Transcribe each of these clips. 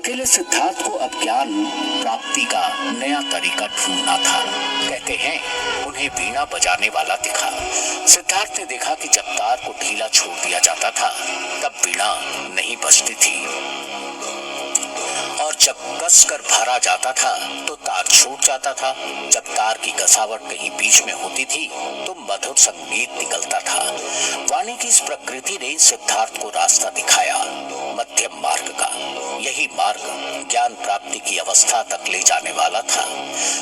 अकेले सिद्धार्थ को अब ज्ञान प्राप्ति का नया तरीका ढूंढना था। कहते हैं उन्हें वीणा बजाने वाला दिखा। सिद्धार्थ ने देखा कि जब तार को ढीला छोड़ दिया जाता था तब वीणा नहीं बजती थी और जब कसकर भरा जाता था तो तार छूट जाता था। जब तार की कसावट कहीं बीच में होती थी तो मधुर संगीत निकलता था। वाणी की इस प्रकृति ने सिद्धार्थ को रास्ता दिखाया, मध्यम मार्ग का। यही मार्ग ज्ञान प्राप्ति की अवस्था तक ले जाने वाला था।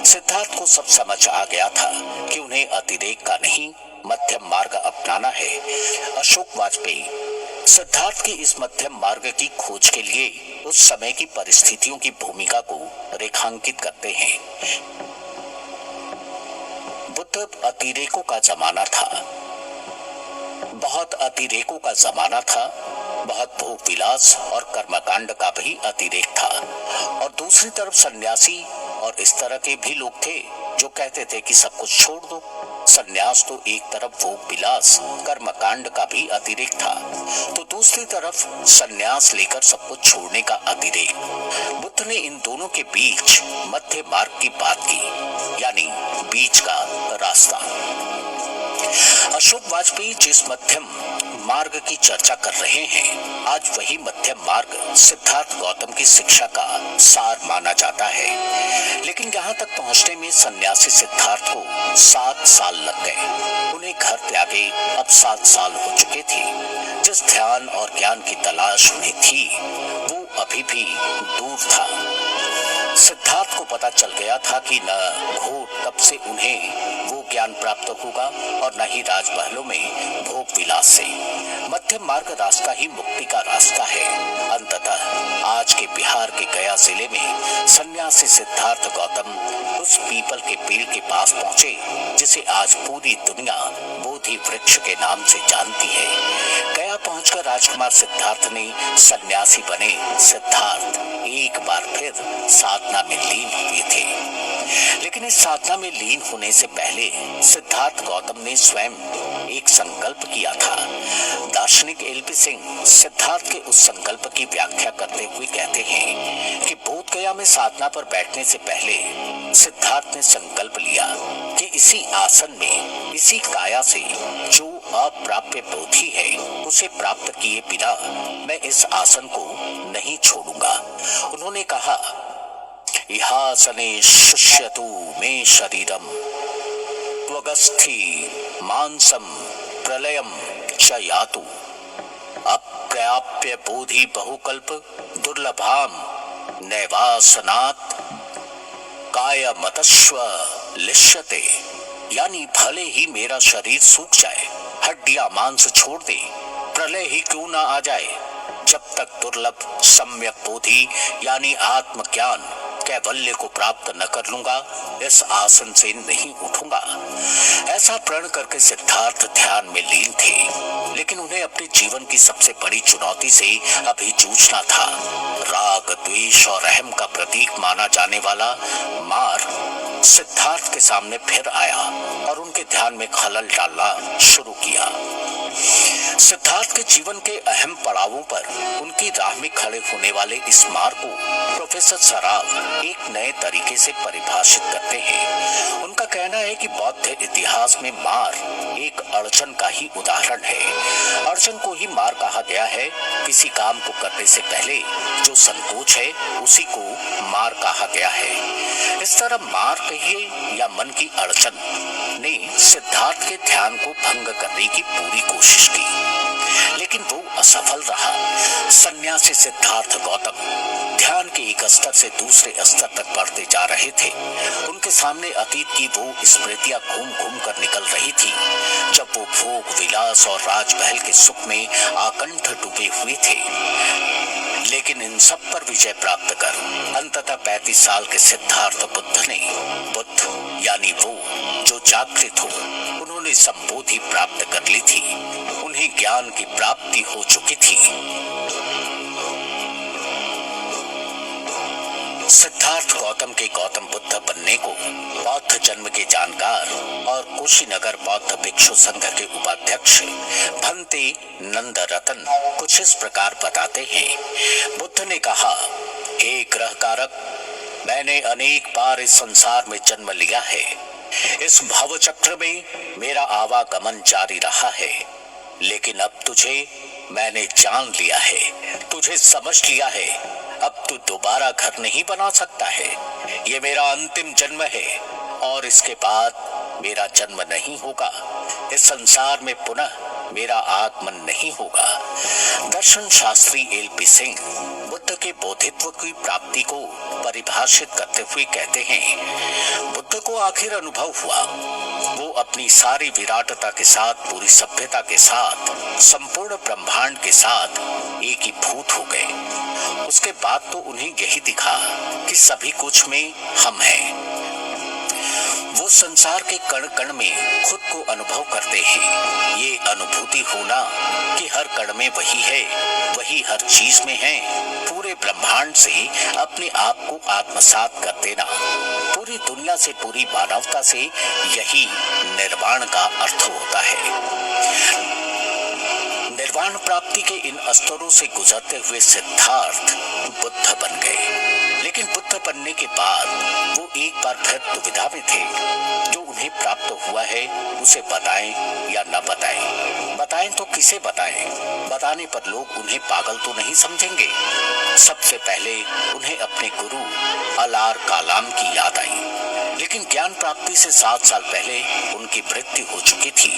सिद्धार्थ को सब समझ आ गया था कि उन्हें अतिरेक का नहीं, मध्यम मार्ग अपनाना है। अशोक वाजपेयी सिद्धार्थ की इस मध्यम मार्ग की खोज के लिए उस समय की परिस्थितियों की भूमिका को रेखांकित करते हैं। बुद्ध अतिरेकों का जमाना था, बहुत अतिरेकों का जमाना था। बहुत भोग विलास और कर्मकांड का भी अतिरेक था और दूसरी तरफ सन्यासी और इस तरह के भी लोग थे जो कहते थे कि सब कुछ छोड़ दो। सन्यास तो एक तरफ भोग विलास कर्मकांड का भी अतिरेक था, तो दूसरी तरफ सन्यास लेकर सब कुछ छोड़ने का अतिरेक। बुद्ध ने इन दोनों के बीच मध्य मार्ग की बात की, यानी बीच का रास्ता। अशोक वाजपेयी जिस मध्यम मार्ग की चर्चा कर रहे हैं, आज वही मध्यम मार्ग सिद्धार्थ गौतम की शिक्षा का सार माना जाता है। लेकिन यहाँ तक पहुँचने में सन्यासी सिद्धार्थ को 7 साल लग गए। उन्हें घर त्यागे अब 7 साल हो चुके थे। जिस ध्यान और ज्ञान की तलाश उन्हें थी वो अभी भी दूर था। सिद्धार्थ को पता चल गया था कि न घोर तप से उन्हें वो ज्ञान प्राप्त होगा और न ही राजमहलों में भोग विलास से। मध्यम मार्ग रास्ता ही मुक्ति का रास्ता है। अंततः आज के बिहार के गया जिले में सन्यासी सिद्धार्थ गौतम उस पीपल के पेड़ के पास पहुंचे जिसे आज पूरी दुनिया बोधि वृक्ष के नाम से जानती है। गया पहुंचकर राजकुमार सिद्धार्थ ने सन्यासी बने सिद्धार्थ एक बार फिर साधना में लीन हुए थे। लेकिन इस साधना में लीन होने से पहले सिद्धार्थ गौतम ने स्वयं एक संकल्प किया था। दार्शनिक एलपी सिंह सिद्धार्थ के उस संकल्प की व्याख्या करते हुए कहते हैं कि बोध गया में साधना पर बैठने से पहले सिद्धार्थ ने संकल्प लिया कि इसी आसन में, इसी काया से जो अप्राप्य बोधि है उसे प्राप्त किए बिना मैं इस आसन को नहीं छोड़ूंगा। उन्होंने कहा, इहासने शुष्यतु मे शरीरम त्वगस्थि मांसम प्रलयम च यातु अप्राप्य बोधि बहुकल्प दुर्लभाम नैवासनात् कायमतस्व लिष्यते। यानी भले ही मेरा शरीर सूख जाए, हड्डियां मांस छोड़ दे, प्रलय ही क्यों ना आ जाए, जब तक दुर्लभ सम्यक बोधि यानी आत्मज्ञान कैवल्य को प्राप्त न कर लूंगा, इस आसन से नहीं उठूंगा। ऐसा प्रण करके सिद्धार्थ ध्यान में लीन थे। लेकिन उन्हें अपने जीवन की सबसे बड़ी चुनौती से अभी जूझना था। राग, द्वेष और अहम का प्रतीक माना जाने वाला मार सिद्धार्थ के सामने फिर आया और उनके ध्यान में खलल डालना शुरू किया। सिद्धार्थ के जीवन के अहम पड़ावों पर उनकी राह में खड़े होने वाले इस मार को प्रोफेसर सराफ एक नए तरीके से परिभाषित करते हैं। उनका कहना है कि बौद्ध इतिहास में मार एक अड़चन का ही उदाहरण है। अड़चन को ही मार कहा गया है। किसी काम को करने से पहले जो संकोच है उसी को मार कहा गया है। इस तरह मार कहिए या मन की अड़चन ने सिद्धार्थ के ध्यान को भंग करने की पूरी कोशिश की, लेकिन वो असफल रहा। सन्यासी सिद्धार्थ गौतम ध्यान के एक स्तर से दूसरे स्तर तक बढ़ते जा रहे थे। उनके सामने अतीत की वो स्मृतियां घूम घूम कर निकल रही थी जब वो भोग विलास और राजमहल के सुख में आकंठ डूबे हुए थे। लेकिन इन सब पर विजय प्राप्त कर अंततः 35 साल के सिद्धार्थ बुद्ध ने, बुद्ध यानी वो जो जागृत हो, उन्होंने संबोधि प्राप्त कर ली थी। उन्हें ज्ञान की प्राप्ति हो चुकी थी। सिद्धार्थ गौतम के गौतम बुद्ध बनने को बौद्ध जन्म के जानकार और कुशीनगर बौद्ध भिक्षु संघ के उपाध्यक्ष भंते नंद रतन कुछ इस प्रकार बताते हैं। बुद्ध ने कहा, हे ग्रह कारक, मैंने अनेक बार इस संसार में जन्म लिया है। इस भव चक्र में मेरा आवागमन जारी रहा है, लेकिन अब तुझे मैंने जान लिया है, तुझे समझ लिया है। अब तू दोबारा घर नहीं बना सकता है। ये मेरा अंतिम जन्म है और इसके बाद मेरा जन्म नहीं होगा। इस संसार में पुनः मेरा आगमन नहीं होगा। दर्शन शास्त्री एल.पी. सिंह बुद्ध के बोधित्व की प्राप्ति को परिभाषित करते हुए कहते हैं, बुद्ध को आखिर अनुभव हुआ, वो अपनी सारी विराटता के साथ, पूरी सभ्यता के साथ, संपूर्ण ब्रह्मांड के साथ एकीभूत हो गए। उसके बाद तो उन्हें यही दिखा कि सभी कुछ में हम हैं। वो संसार के कण कण में खुद को अनुभव करते हैं। ये अनुभूति होना कि हर कण में वही है, वही हर चीज में है, पूरे ब्रह्मांड से अपने आप को आत्मसात कर देना, पूरी दुनिया से, पूरी मानवता से, यही निर्वाण का अर्थ होता है। निर्वाण प्राप्ति के इन स्तरों से गुजरते हुए सिद्धार्थ बुद्ध बन गए। लेकिन बुद्ध बनने के बाद वो एक बार फिर दुविधा में थे। जो उन्हें प्राप्त हुआ है उसे बताएं या न बताएं। बताएं तो किसे बताएं? बताने पर लोग उन्हें पागल तो नहीं समझेंगे। सबसे पहले उन्हें अपने गुरु अलार कालाम की याद आई, लेकिन ज्ञान प्राप्ति से 7 साल पहले उनकी मृत्यु हो चुकी थी।